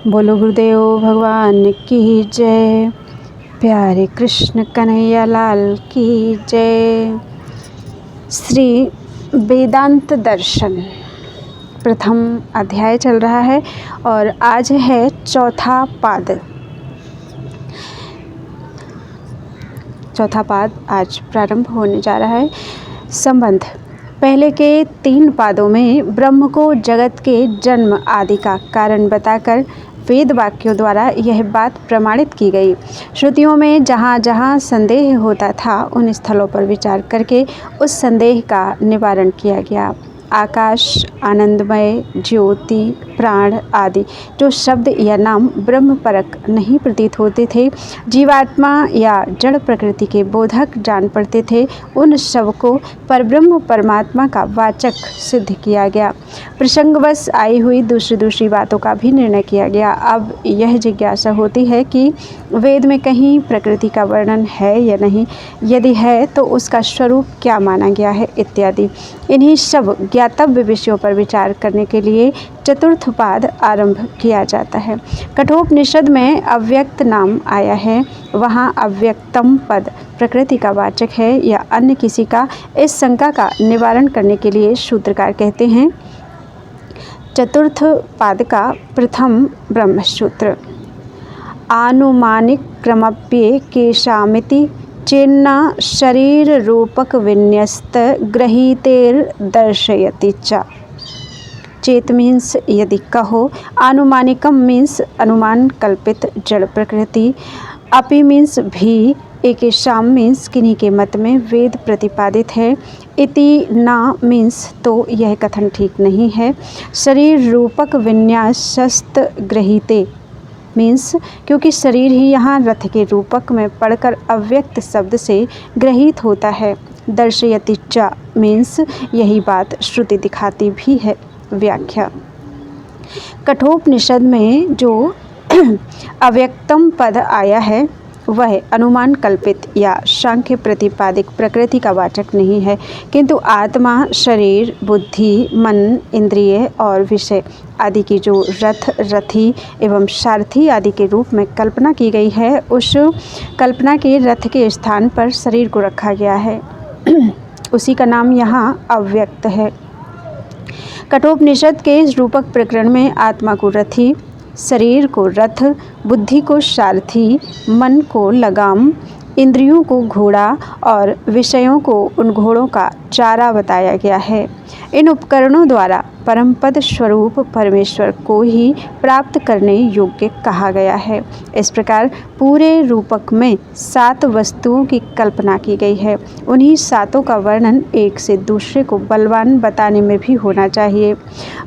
बोलो गुरुदेव भगवान की जय। प्यारे कृष्ण कन्हैया लाल की जय। श्री वेदांत दर्शन प्रथम अध्याय चल रहा है और आज है चौथा पाद। चौथा पाद आज प्रारंभ होने जा रहा है। संबंध पहले के 3 पादों में ब्रह्म को जगत के जन्म आदि का कारण बताकर वेद वाक्यों द्वारा यह बात प्रमाणित की गई। श्रुतियों में जहाँ जहाँ संदेह होता था उन स्थलों पर विचार करके उस संदेह का निवारण किया गया। आकाश, आनंदमय, ज्योति, प्राण आदि जो शब्द या नाम ब्रह्म परक नहीं प्रतीत होते थे, जीवात्मा या जड़ प्रकृति के बोधक जान पड़ते थे, उन सब को परब्रह्म परमात्मा का वाचक सिद्ध किया गया। प्रसंगवश आई हुई दूसरी बातों का भी निर्णय किया गया। अब यह जिज्ञासा होती है कि वेद में कहीं प्रकृति का वर्णन है या नहीं, यदि है तो उसका स्वरूप क्या माना गया है इत्यादि। इन्हीं सब ज्ञातव्य विषयों पर विचार करने के लिए चतुर्थ पाद आरंभ किया जाता है। कठोपनिषद में अव्यक्त नाम आया है, वहाँ अव्यक्तम पद प्रकृति का वाचक है या अन्य किसी का, इस शंका का निवारण करने के लिए सूत्रकार कहते हैं चतुर्थ पाद का प्रथम ब्रह्मसूत्र। आनुमानिक क्रमप्ये केशामिति चेन्ना शरीर रूपक विन्यस्त ग्रहीतेर दर्शयति च। चेत मीन्स यदि कहो, आनुमानिकम मीन्स अनुमान कल्पित जड़ प्रकृति, अपि मीन्स भी, एकेशाम मीन्स किन्हीं के मत में वेद प्रतिपादित है, इति ना मीन्स तो यह कथन ठीक नहीं है, शरीर रूपक विन्यासस्त ग्रहीते मीन्स क्योंकि शरीर ही यहाँ रथ के रूपक में पढ़कर अव्यक्त शब्द से ग्रहित होता है। दर्शयति च मीन्स यही बात श्रुति दिखाती भी है। व्याख्या कठोपनिषद में जो अव्यक्तम पद आया है वह अनुमान कल्पित या सांख्य प्रतिपादिक प्रकृति का वाचक नहीं है, किंतु आत्मा, शरीर, बुद्धि, मन, इंद्रिय और विषय आदि की जो रथ, रथी एवं सारथी आदि के रूप में कल्पना की गई है, उस कल्पना के रथ के स्थान पर शरीर को रखा गया है। उसी का नाम यहाँ अव्यक्त है। कठोपनिषद के रूपक प्रकरण में आत्मा को रथी, शरीर को रथ, बुद्धि को सारथी, मन को लगाम, इंद्रियों को घोड़ा और विषयों को उन घोड़ों का चारा बताया गया है। इन उपकरणों द्वारा परमपद स्वरूप परमेश्वर को ही प्राप्त करने योग्य कहा गया है। इस प्रकार पूरे रूपक में 7 वस्तुओं की कल्पना की गई है। उन्हीं 7 का वर्णन एक से दूसरे को बलवान बताने में भी होना चाहिए।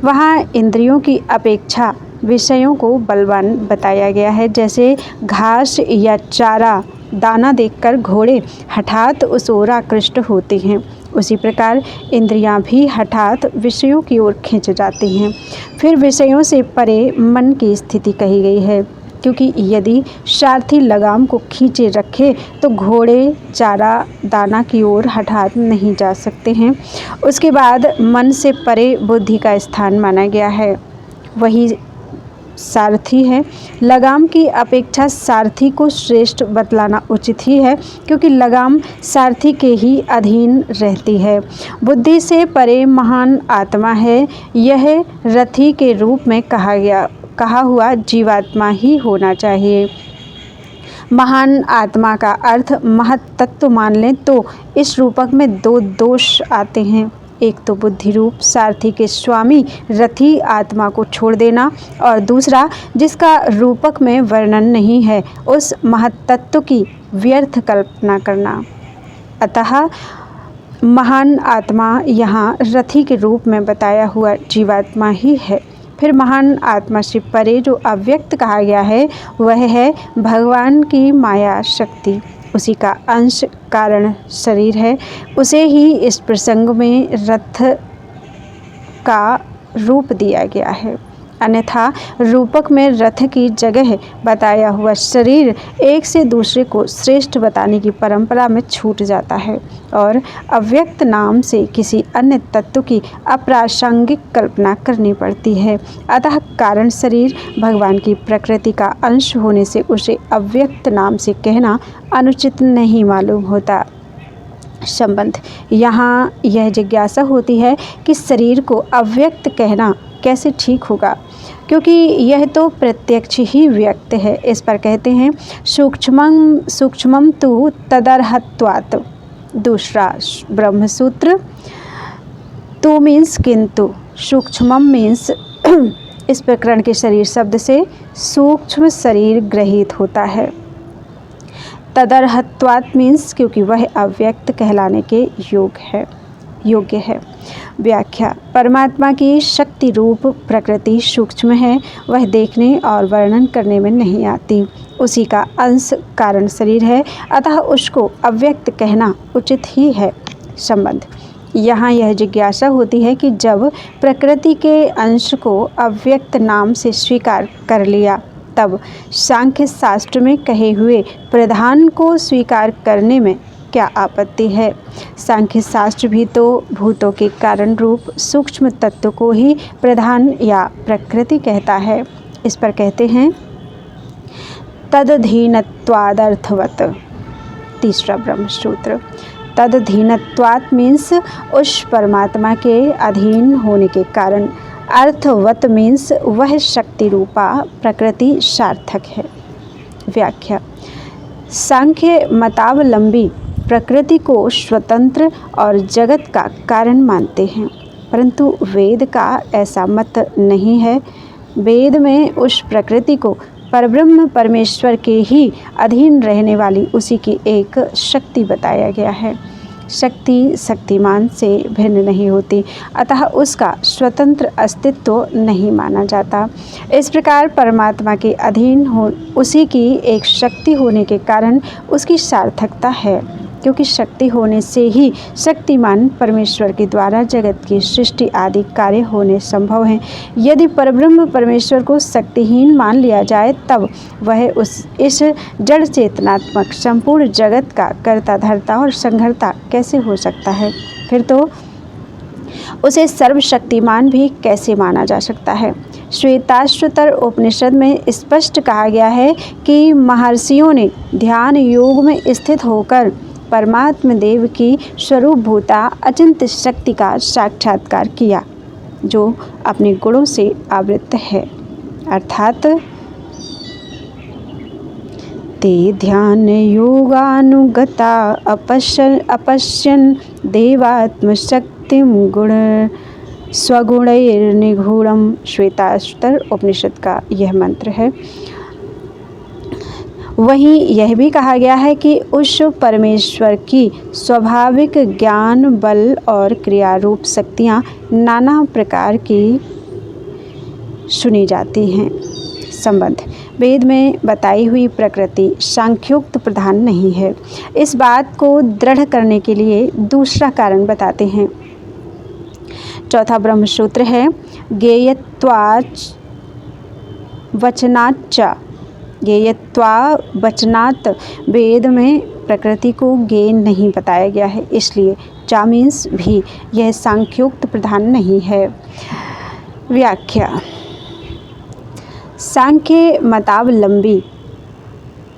वहाँ इंद्रियों की अपेक्षा विषयों को बलवान बताया गया है। जैसे घास या चारा दाना देखकर घोड़े हठात उस ओर आकृष्ट होते हैं, उसी प्रकार इंद्रियां भी हठात विषयों की ओर खिंच जाती हैं। फिर विषयों से परे मन की स्थिति कही गई है, क्योंकि यदि सारथी लगाम को खींचे रखे तो घोड़े चारा दाना की ओर हठात नहीं जा सकते हैं। उसके बाद मन से परे बुद्धि का स्थान माना गया है, वही सारथी है। लगाम की अपेक्षा सारथी को श्रेष्ठ बतलाना उचित ही है, क्योंकि लगाम सारथी के ही अधीन रहती है। बुद्धि से परे महान आत्मा है, यह रथी के रूप में कहा हुआ जीवात्मा ही होना चाहिए। महान आत्मा का अर्थ महत तत्व मान लें तो इस रूपक में 2 दोष आते हैं। एक तो बुद्धि रूप सारथी के स्वामी रथी आत्मा को छोड़ देना, और दूसरा जिसका रूपक में वर्णन नहीं है उस महत्तत्व की व्यर्थ कल्पना करना। अतः महान आत्मा यहाँ रथी के रूप में बताया हुआ जीवात्मा ही है। फिर महान आत्मा से परे जो अव्यक्त कहा गया है वह है भगवान की माया शक्ति, उसी का अंश कारण शरीर है। उसे ही इस प्रसंग में रथ का रूप दिया गया है। अन्यथा रूपक में रथ की जगह बताया हुआ शरीर एक से दूसरे को श्रेष्ठ बताने की परंपरा में छूट जाता है और अव्यक्त नाम से किसी अन्य तत्व की अप्रासंगिक कल्पना करनी पड़ती है। अतः कारण शरीर भगवान की प्रकृति का अंश होने से उसे अव्यक्त नाम से कहना अनुचित नहीं मालूम होता। संबंध। यहाँ यह जिज्ञासा होती है कि शरीर को अव्यक्त कहना कैसे ठीक होगा, क्योंकि यह तो प्रत्यक्ष ही व्यक्त है। इस पर कहते हैं सूक्ष्मम तु तदर्हत्वात्। दूसरा ब्रह्मसूत्र, तु मीन्स किंतु, सूक्ष्मम मीन्स इस प्रकरण के शरीर शब्द से सूक्ष्म शरीर ग्रहित होता है। तदर्हत्वात् मीन्स क्योंकि वह अव्यक्त कहलाने के योग्य है। व्याख्या। परमात्मा की शक्ति रूप प्रकृति सूक्ष्म है, वह देखने और वर्णन करने में नहीं आती। उसी का अंश कारण शरीर है, अतः उसको अव्यक्त कहना उचित ही है। संबंध। यहाँ यह जिज्ञासा होती है कि जब प्रकृति के अंश को अव्यक्त नाम से स्वीकार कर लिया, तब सांख्य शास्त्र में कहे हुए प्रधान को स्वीकार करने में क्या आपत्ति है। सांख्य शास्त्र भी तो भूतों के कारण रूप सूक्ष्म तत्व को ही प्रधान या प्रकृति कहता है। इस पर कहते हैं तदधीनत्वादर्थवत्। तीसरा ब्रह्मसूत्र, तदधीनत्वात् मीन्स उस परमात्मा के अधीन होने के कारण, अर्थवत मीन्स वह शक्ति रूपा प्रकृति सार्थक है। व्याख्या। सांख्य मतावलंबी प्रकृति को स्वतंत्र और जगत का कारण मानते हैं, परंतु वेद का ऐसा मत नहीं है। वेद में उस प्रकृति को परब्रह्म परमेश्वर के ही अधीन रहने वाली उसी की एक शक्ति बताया गया है। शक्ति शक्तिमान से भिन्न नहीं होती, अतः उसका स्वतंत्र अस्तित्व नहीं माना जाता। इस प्रकार परमात्मा के अधीन हो उसी की एक शक्ति होने के कारण उसकी सार्थकता है, क्योंकि शक्ति होने से ही शक्तिमान परमेश्वर के द्वारा जगत की सृष्टि आदि कार्य होने संभव हैं। यदि परब्रह्म परमेश्वर को शक्तिहीन मान लिया जाए, तब वह इस जड़ चेतनात्मक संपूर्ण जगत का कर्ता धर्ता और संघर्ता कैसे हो सकता है। फिर तो उसे सर्वशक्तिमान भी कैसे माना जा सकता है। श्वेताश्वतर उपनिषद में स्पष्ट कहा गया है कि महर्षियों ने ध्यान योग में स्थित होकर परमात्म देव की स्वरूपभूता अचिंत शक्ति का साक्षात्कार किया, जो अपने गुणों से आवृत है। अर्थात ते ध्यान योगानुगता अपश्यन देवात्मशक्तिम गुण स्वगुणैर्निगूढ़म्। श्वेताश्वतर उपनिषद का यह मंत्र है। वहीं यह भी कहा गया है कि उस परमेश्वर की स्वाभाविक ज्ञान बल और क्रिया रूप शक्तियाँ नाना प्रकार की सुनी जाती हैं। संबंध। वेद में बताई हुई प्रकृति सांख्योक्त प्रधान नहीं है। इस बात को दृढ़ करने के लिए दूसरा कारण बताते हैं। चौथा ब्रह्मसूत्र है ज्ञेयत्वाच वचनाच्च। ज्ञेयत्वा वचनात्। वेद में प्रकृति को ज्ञेय नहीं बताया गया है, इसलिए चामीन्स भी यह सांख्योक्त प्रधान नहीं है। व्याख्या। सांख्य मतावलंबी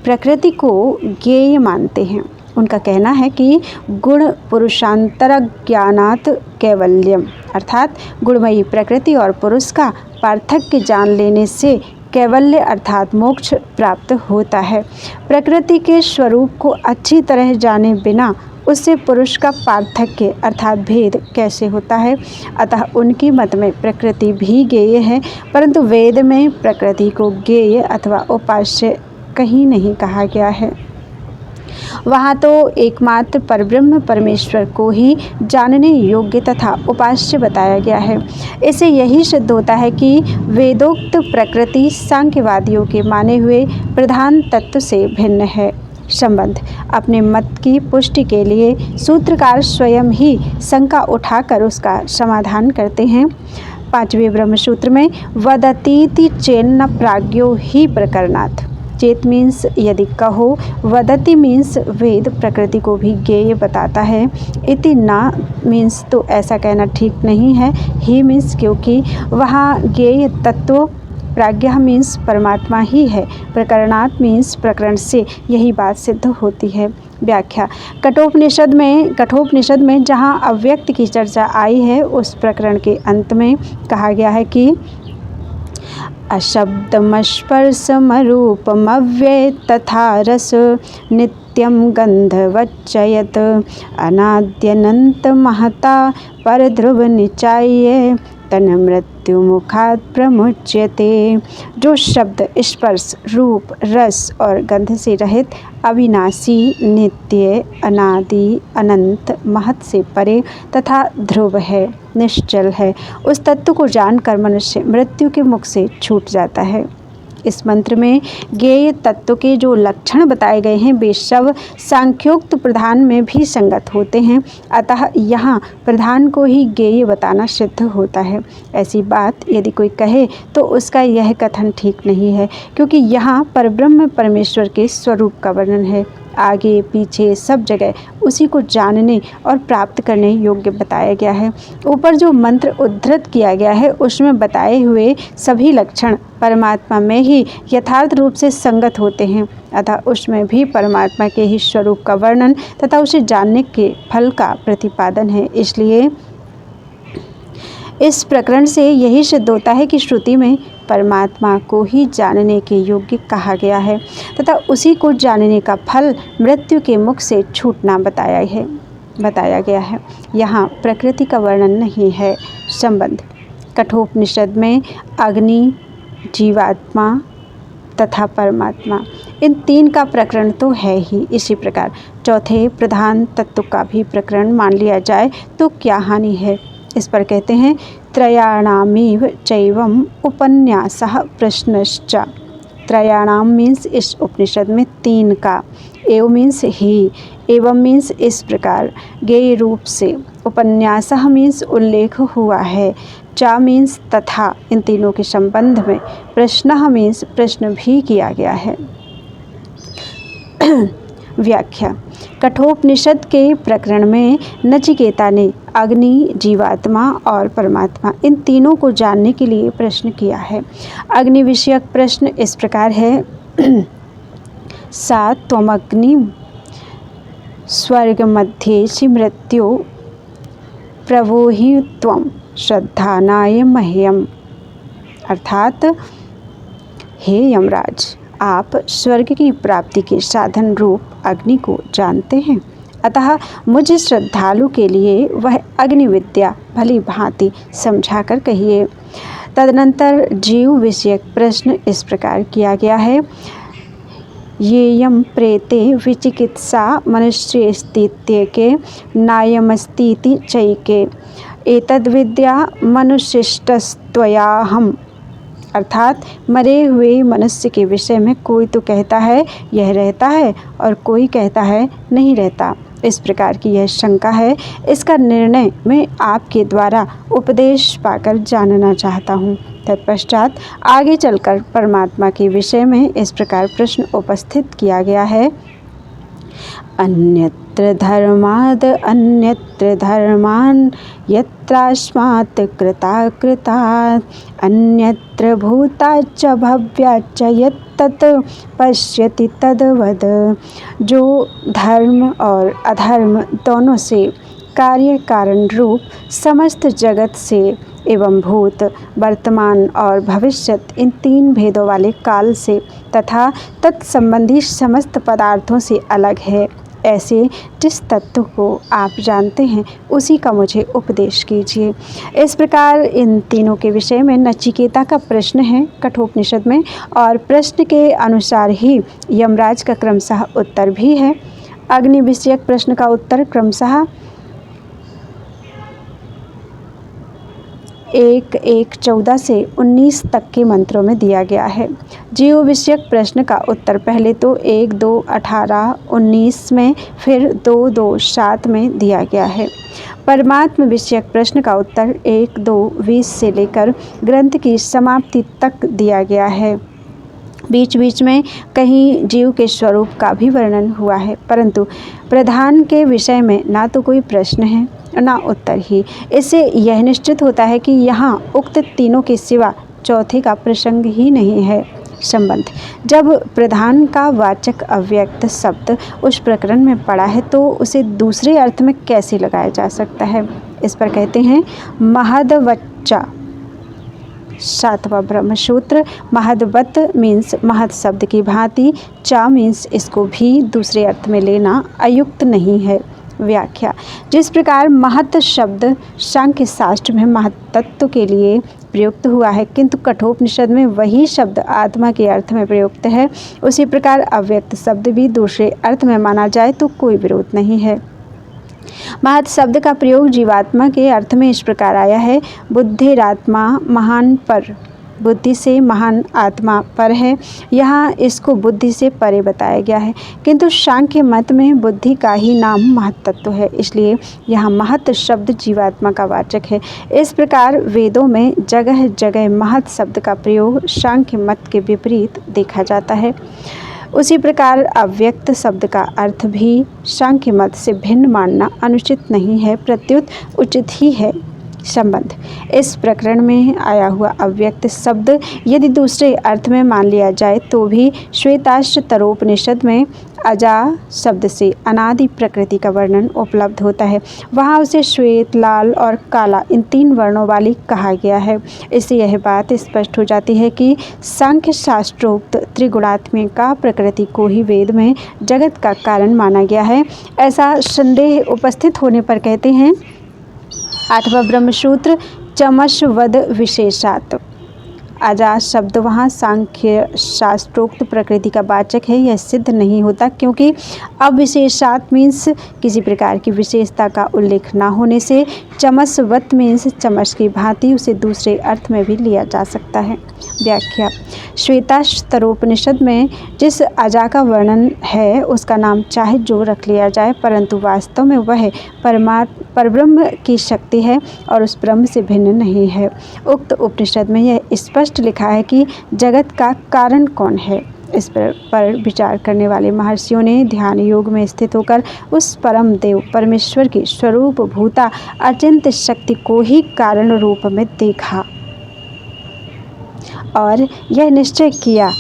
प्रकृति को ज्ञेय मानते हैं। उनका कहना है कि गुण पुरुषांतर ज्ञानात् कैवल्यम, अर्थात गुणमयी प्रकृति और पुरुष का पार्थक्य जान लेने से कैवल्य अर्थात मोक्ष प्राप्त होता है। प्रकृति के स्वरूप को अच्छी तरह जाने बिना उससे पुरुष का पार्थक्य अर्थात भेद कैसे होता है। अतः उनकी मत में प्रकृति भी ज्ञेय है, परंतु वेद में प्रकृति को ज्ञेय अथवा उपास्य कहीं नहीं कहा गया है। वहाँ तो एकमात्र परब्रह्म परमेश्वर को ही जानने योग्य तथा उपास्य बताया गया है। इससे यही सिद्ध होता है कि वेदोक्त प्रकृति सांख्यवादियों के माने हुए प्रधान तत्व से भिन्न है। संबंध। अपने मत की पुष्टि के लिए सूत्रकार स्वयं ही शंका उठाकर उसका समाधान करते हैं। 5वें ब्रह्मसूत्र में वदतीति चेन्न प्राज्ञो ही प्रकरणात्। चेत मीन्स यदि कहो, वदति मीन्स वेद प्रकृति को भी ज्ञेय बताता है, इति ना मीन्स तो ऐसा कहना ठीक नहीं है, ही मीन्स क्योंकि वहाँ ज्ञेय तत्व, प्राज्ञा मीन्स परमात्मा ही है, प्रकरणात् मीन्स प्रकरण से यही बात सिद्ध होती है। व्याख्या। कठोपनिषद में जहाँ अव्यक्त की चर्चा आई है, उस प्रकरण के अंत में कहा गया है कि अशब्दमस्पर्शमरूपमव्यय तथा रस नित्यं गंधवच्चयत् अनाद्यनंत महता परध्रुव निचाय्य तन मृत्यु मुखात् प्रमुच्यते। जो शब्द, स्पर्श, रूप, रस और गंध से रहित, अविनाशी, नित्य, अनादि, अनंत, महत से परे तथा ध्रुव है, निश्चल है, उस तत्व को जानकर मनुष्य मृत्यु के मुख से छूट जाता है। इस मंत्र में ज्ञेय तत्व के जो लक्षण बताए गए हैं, वे सब सांख्योक्त प्रधान में भी संगत होते हैं, अतः यहाँ प्रधान को ही ज्ञेय बताना सिद्ध होता है। ऐसी बात यदि कोई कहे तो उसका यह कथन ठीक नहीं है, क्योंकि यहाँ परब्रह्म परमेश्वर के स्वरूप का वर्णन है। आगे पीछे सब जगह उसी को जानने और प्राप्त करने योग्य बताया गया है। ऊपर जो मंत्र उद्धृत किया गया है, उसमें बताए हुए सभी लक्षण परमात्मा में ही यथार्थ रूप से संगत होते हैं, अतः उसमें भी परमात्मा के ही स्वरूप का वर्णन तथा उसे जानने के फल का प्रतिपादन है। इसलिए इस प्रकरण से यही सिद्ध होता है कि श्रुति में परमात्मा को ही जानने के योग्य कहा गया है तथा उसी को जानने का फल मृत्यु के मुख से छूटना बताया गया है। यहाँ प्रकृति का वर्णन नहीं है। संबंध। कठोपनिषद में अग्नि, जीवात्मा तथा परमात्मा, इन तीन का प्रकरण तो है ही। इसी प्रकार चौथे प्रधान तत्व का भी प्रकरण मान लिया जाए तो क्या हानि है। इस पर कहते हैं, त्रयाणामेव चैवम उपन्यासः प्रश्नश्च। त्रयाणाम मीन्स इस उपनिषद में तीन का, एव मीन्स ही, एवं मीन्स इस प्रकार, ज्ञेय रूप से, उपन्यासः मीन्स उल्लेख हुआ है, चा मीन्स तथा, इन तीनों के संबंध में, प्रश्नः मीन्स प्रश्न भी किया गया है। व्याख्या। कठोपनिषद के प्रकरण में नचिकेता ने अग्नि, जीवात्मा और परमात्मा, इन तीनों को जानने के लिए प्रश्न किया है। अग्नि विषयक प्रश्न इस प्रकार है, सा त्वमग्नि स्वर्ग मध्येसि मृत्यो प्रवोहि त्वं श्रद्धानाय मह्यम। अर्थात, हे यमराज, आप स्वर्ग की प्राप्ति के साधन रूप अग्नि को जानते हैं, अतः मुझ श्रद्धालु के लिए वह अग्नि विद्या भली भांति समझाकर कहिए। तदनंतर जीव विषयक प्रश्न इस प्रकार किया गया है, येयम प्रेते विचिकित्सा मनुष्येस्तीत्येके नायमस्तीति चैके एतद्विद्या मनुष्यष्टस्त्वयाहम्। अर्थात, मरे हुए मनुष्य के विषय में कोई तो कहता है यह रहता है और कोई कहता है नहीं रहता। इस प्रकार की यह शंका है, इसका निर्णय मैं आपके द्वारा उपदेश पाकर जानना चाहता हूँ। तत्पश्चात आगे चलकर परमात्मा के विषय में इस प्रकार प्रश्न उपस्थित किया गया है, अन्यत्र धर्माद अन्यत्र धर्मान यत्रास्मात् कृताकृतात् अन्यत्र भूताच्च भव्याच्च यत्तत् पश्यति तद्वद। जो धर्म और अधर्म दोनों से, कार्य कारण रूप समस्त जगत से एवं भूत, वर्तमान और भविष्यत, इन तीन भेदों वाले काल से तथा तत्संबंधी समस्त पदार्थों से अलग है, ऐसे जिस तत्व को आप जानते हैं उसी का मुझे उपदेश कीजिए। इस प्रकार इन तीनों के विषय में नचिकेता का प्रश्न है कठोपनिषद में, और प्रश्न के अनुसार ही यमराज का क्रमशः उत्तर भी है। अग्नि विषयक प्रश्न का उत्तर क्रमशः 1:1:14 से 19 तक के मंत्रों में दिया गया है। जीव विषयक प्रश्न का उत्तर पहले तो 1:2:18-19 में, फिर 2:2:7 में दिया गया है। परमात्म विषयक प्रश्न का उत्तर 1:2:20 से लेकर ग्रंथ की समाप्ति तक दिया गया है। बीच बीच में कहीं जीव के स्वरूप का भी वर्णन हुआ है, परंतु प्रधान के विषय में ना तो कोई प्रश्न है ना उत्तर ही। इससे यह निश्चित होता है कि यहाँ उक्त तीनों के सिवा चौथे का प्रसंग ही नहीं है। संबंध: जब प्रधान का वाचक अव्यक्त शब्द उस प्रकरण में पड़ा है तो उसे दूसरे अर्थ में कैसे लगाया जा सकता है? इस पर कहते हैं महदवच्चा। 7वां ब्रह्मसूत्र। महदवत मीन्स महद शब्द की भांति, चा मीन्स इसको भी दूसरे अर्थ में लेना अयुक्त नहीं है। व्याख्या: जिस प्रकार महत शब्द सांख्य शास्त्र में महत्त्व के लिए प्रयुक्त हुआ है, किंतु कठोपनिषद में वही शब्द आत्मा के अर्थ में प्रयुक्त है, उसी प्रकार अव्यक्त शब्द भी दूसरे अर्थ में माना जाए तो कोई विरोध नहीं है। महत शब्द का प्रयोग जीवात्मा के अर्थ में इस प्रकार आया है: बुद्धिरात्मा महान पर। बुद्धि से महान आत्मा पर है। यहाँ इसको बुद्धि से परे बताया गया है, किंतु सांख्य मत में बुद्धि का ही नाम महत्त्व है, इसलिए यहाँ महत शब्द जीवात्मा का वाचक है। इस प्रकार वेदों में जगह जगह महत शब्द का प्रयोग सांख्य मत के विपरीत देखा जाता है। उसी प्रकार अव्यक्त शब्द का अर्थ भी सांख्य मत से भिन्न मानना अनुचित नहीं है, प्रत्युत उचित ही है। संबंध: इस प्रकरण में आया हुआ अव्यक्त शब्द यदि दूसरे अर्थ में मान लिया जाए तो भी श्वेताश्वतरोपनिषद में अजा शब्द से अनादि प्रकृति का वर्णन उपलब्ध होता है। वहाँ उसे श्वेत, लाल और काला इन 3 वर्णों वाली कहा गया है। इससे यह बात स्पष्ट हो जाती है कि सांख्य शास्त्रोक्त त्रिगुणात्मिका प्रकृति को ही वेद में जगत का कारण माना गया है, ऐसा संदेह उपस्थित होने पर कहते हैं 8वां ब्रह्मसूत्र। चमशवद विशेषात। अजा शब्द वहाँ सांख्य शास्त्रोक्त प्रकृति का वाचक है, यह सिद्ध नहीं होता, क्योंकि अविशेषात मीन्स किसी प्रकार की विशेषता का उल्लेख न होने से चमसवत मीन्स चमस की भांति उसे दूसरे अर्थ में भी लिया जा सकता है। व्याख्या: श्वेताश्वतरोपनिषद में जिस अजा का वर्णन है उसका नाम चाहे जो रख लिया जाए, परंतु वास्तव में वह परब्रह्म की शक्ति है और उस ब्रह्म से भिन्न नहीं है। उक्त उपनिषद में यह स्पष्ट लिखा है कि जगत का कारण कौन है। इस पर विचार करने वाले महर्षियों ने ध्यान योग में स्थित होकर उस परम देव परमेश्वर की स्वरूप भूता अचिंत्य शक्ति को ही कारण रूप में देखा और यह निश्चय किया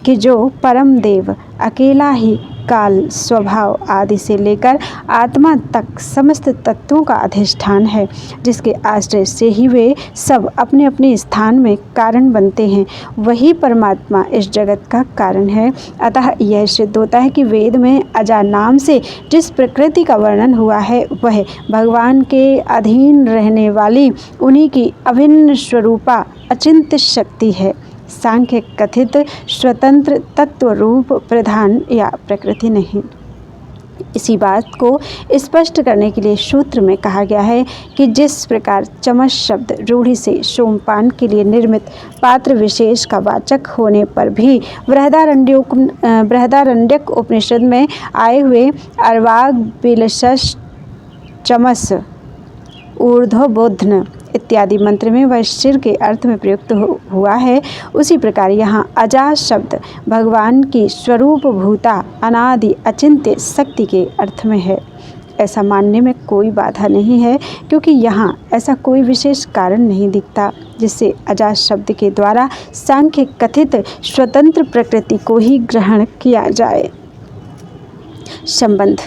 कि जो परम देव अकेला ही काल, स्वभाव आदि से लेकर आत्मा तक समस्त तत्वों का अधिष्ठान है, जिसके आश्रय से ही वे सब अपने अपने स्थान में कारण बनते हैं, वही परमात्मा इस जगत का कारण है। अतः यह सिद्ध होता है कि वेद में अजा नाम से जिस प्रकृति का वर्णन हुआ है वह भगवान के अधीन रहने वाली उन्हीं की अभिन्न स्वरूपा अचिंत्य शक्ति है, सांख्य कथित स्वतंत्र तत्व रूप प्रधान या प्रकृति नहीं। इसी बात को स्पष्ट करने के लिए सूत्र में कहा गया है कि जिस प्रकार चमस शब्द रूढ़ि से सोमपान के लिए निर्मित पात्र विशेष का वाचक होने पर भी बृहदारण्यक उपनिषद में आए हुए अर्वाग बिलशस चमस ऊर्ध्वबोधन इत्यादि मंत्र में वह सिर के अर्थ में प्रयुक्त हुआ है, उसी प्रकार यहाँ अजा शब्द भगवान की स्वरूप भूता अनादि अचिंत्य शक्ति के अर्थ में है। ऐसा मानने में कोई बाधा नहीं है, क्योंकि यहाँ ऐसा कोई विशेष कारण नहीं दिखता जिससे अजा शब्द के द्वारा सांख्य कथित स्वतंत्र प्रकृति को ही ग्रहण किया जाए। संबंध: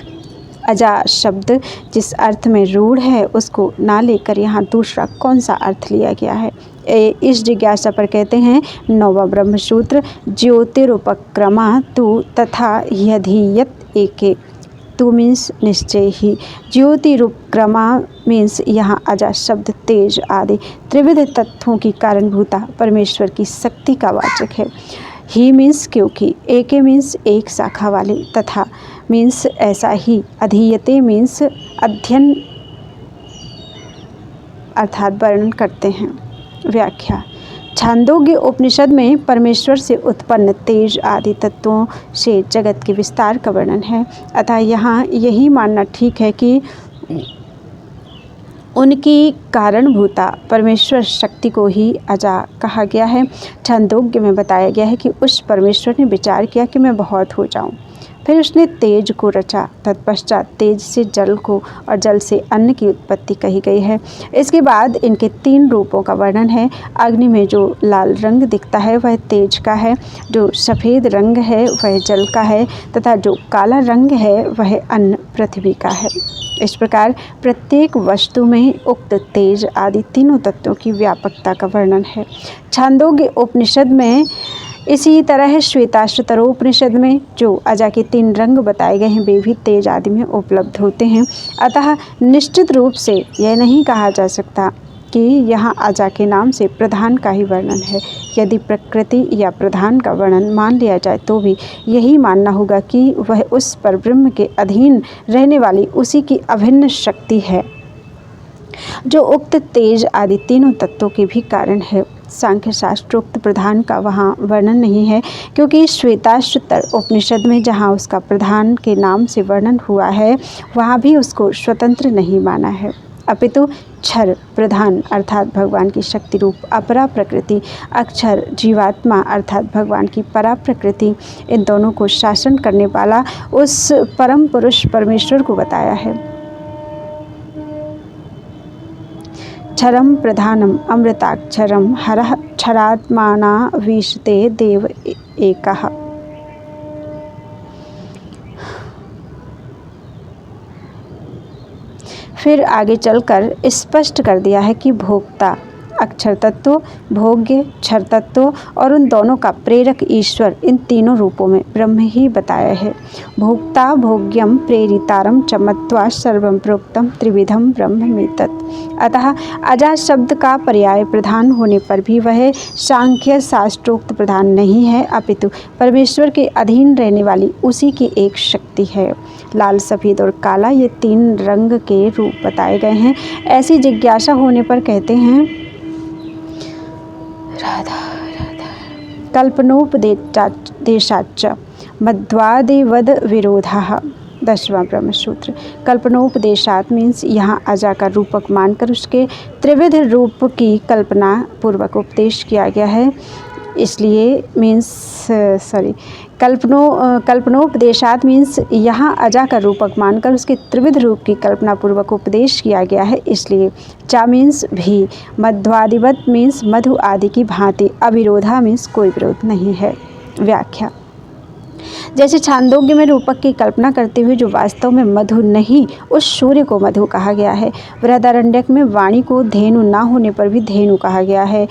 अजा शब्द जिस अर्थ में रूढ़ है उसको ना लेकर यहाँ दूसरा कौन सा अर्थ लिया गया है, इस जिज्ञासा पर कहते हैं 9वां ब्रह्मसूत्र। ज्योतिरुपक्रमा तु तथा यधीयत एके। तु मीन्स निश्चय ही, ज्योतिरुपक्रमा मीन्स यहाँ अजा शब्द तेज आदि त्रिविध तत्वों की कारणभूता परमेश्वर की शक्ति का वाचक है। ही मीन्स क्योंकि, एके मीन्स एक शाखा वाले, तथा मीन्स ऐसा ही, अधीयते मीन्स अध्ययन अर्थात वर्णन करते हैं। व्याख्या। छांदोग्य उपनिषद में परमेश्वर से उत्पन्न तेज आदि तत्वों से जगत के विस्तार का वर्णन है। अतः यहाँ यही मानना ठीक है कि उनकी कारणभूता परमेश्वर शक्ति को ही अजा कहा गया है। छांदोग्य में बताया गया है कि उस परमेश्वर ने विचार किया कि मैं बहुत हो जाऊं। फिर उसने तेज को रचा। तत्पश्चात तेज से जल को और जल से अन्न की उत्पत्ति कही गई है। इसके बाद इनके 3 रूपों का वर्णन है। अग्नि में जो लाल रंग दिखता है वह तेज का है, जो सफ़ेद रंग है वह जल का है तथा जो काला रंग है वह अन्न पृथ्वी का है। इस प्रकार प्रत्येक वस्तु में उक्त तेज आदि तीनों तत्वों की व्यापकता का वर्णन है। छांदोग्य उपनिषद में इसी तरह श्वेताश्वतरोपनिषद में जो अजा के 3 रंग बताए गए हैं वे भी तेज आदि में उपलब्ध होते हैं। अतः निश्चित रूप से यह नहीं कहा जा सकता कि यहाँ अजा के नाम से प्रधान का ही वर्णन है। यदि प्रकृति या प्रधान का वर्णन मान लिया जाए तो भी यही मानना होगा कि वह उस परब्रह्म के अधीन रहने वाली उसी की अभिन्न शक्ति है जो उक्त तेज आदि तीनों तत्वों के भी कारण है। सांख्य शास्त्रोक्त प्रधान का वहाँ वर्णन नहीं है, क्योंकि श्वेताश्वतर उपनिषद में जहाँ उसका प्रधान के नाम से वर्णन हुआ है वहाँ भी उसको स्वतंत्र नहीं माना है, अपितु क्षर प्रधान अर्थात भगवान की शक्ति रूप अपरा प्रकृति, अक्षर जीवात्मा अर्थात भगवान की परा प्रकृति, इन दोनों को शासन करने वाला उस परम पुरुष परमेश्वर को बताया है। क्षरम प्रधानम अमृताक्षरम हरः क्षरात्माना विशते देव एकः। फिर आगे चलकर स्पष्ट कर दिया है कि भोक्ता अक्षर तत्व, भोग्य क्षर तत्व और उन दोनों का प्रेरक ईश्वर, इन तीनों रूपों में ब्रह्म ही बताया है। भोक्ता भोग्यम प्रेरितारम च मत्वा सर्वं प्रोक्तम त्रिविधम ब्रह्ममेतत्। अतः अजा शब्द का पर्याय प्रधान होने पर भी वह सांख्य शास्त्रोक्त प्रधान नहीं है, अपितु परमेश्वर के अधीन रहने वाली उसी की एक शक्ति है। लाल, सफ़ेद और काला ये 3 रंग के रूप बताए गए हैं। ऐसी जिज्ञासा होने पर कहते हैं राधा राधा कल्पनोपदेशाच्च मध्वादिवद विरोधः। 10वां ब्रह्मसूत्र। कल्पनोपदेशात मीन्स यहाँ अजा का रूपक मानकर उसके त्रिविध रूप की कल्पना पूर्वक उपदेश किया गया है। इसलिए कल्पनोपदेशात मीन्स यहाँ अजा का रूपक मानकर उसके त्रिविध रूप की कल्पना पूर्वक उपदेश किया गया है। इसलिए चा मीन्स भी, मध्वादिवत मीन्स मधु आदि की भांति, अविरोधा मीन्स कोई विरोध नहीं है। व्याख्या। जैसे छांदोग्य में रूपक की कल्पना करते हुए जो वास्तव में मधु नहीं, उस सूर्य को मधु कहा गया है। बृहदारण्यक में वाणी को धेनु ना होने पर भी धेनु कहा गया है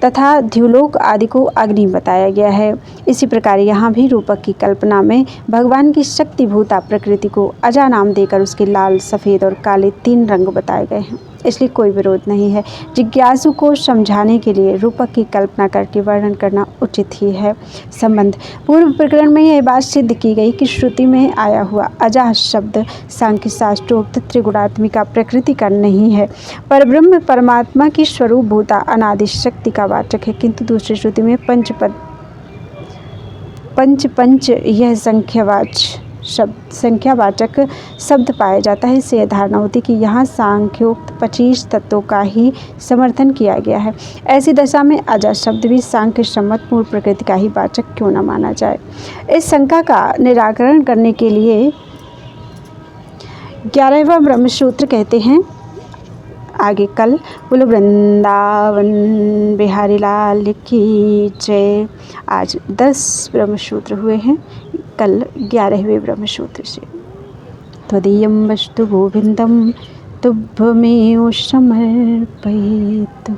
तथा द्युलोक आदि को अग्नि बताया गया है। इसी प्रकार यहाँ भी रूपक की कल्पना में भगवान की शक्तिभूता प्रकृति को अजा नाम देकर उसके लाल, सफ़ेद और काले 3 रंग बताए गए हैं। इसलिए कोई विरोध नहीं है। जिज्ञासु को समझाने के लिए रूपक की कल्पना करके वर्णन करना उचित ही है। संबंध। पूर्व प्रकरण में यह बात सिद्ध की गई कि श्रुति में आया हुआ अजा शब्द सांख्य शास्त्रोक्त त्रिगुणात्मिका प्रकृति का नहीं है, परब्रह्म परमात्मा की स्वरूप भूता अनादि शक्ति का वाचक है। किंतु दूसरी श्रुति में पंच यह संख्यावाचक शब्द पाया जाता है। इससे यह धारणा होती कि यहाँ सांख्योक्त 25 तत्वों का ही समर्थन किया गया है। ऐसी दशा में अजा शब्द भी सांख्य सम्मत मूल प्रकृति का ही वाचक क्यों न माना जाए। इस शंका का निराकरण करने के लिए 11वां ब्रह्मसूत्र कहते हैं आगे कल। बोलो वृंदावन बिहारी लाल की जय। आज 10 ब्रह्मसूत्र हुए हैं, कल 11वें ब्रह्मसूत्र से। त्वदीयं वस्तु गोविंदम तुभ्यमेव समर्पयेत्।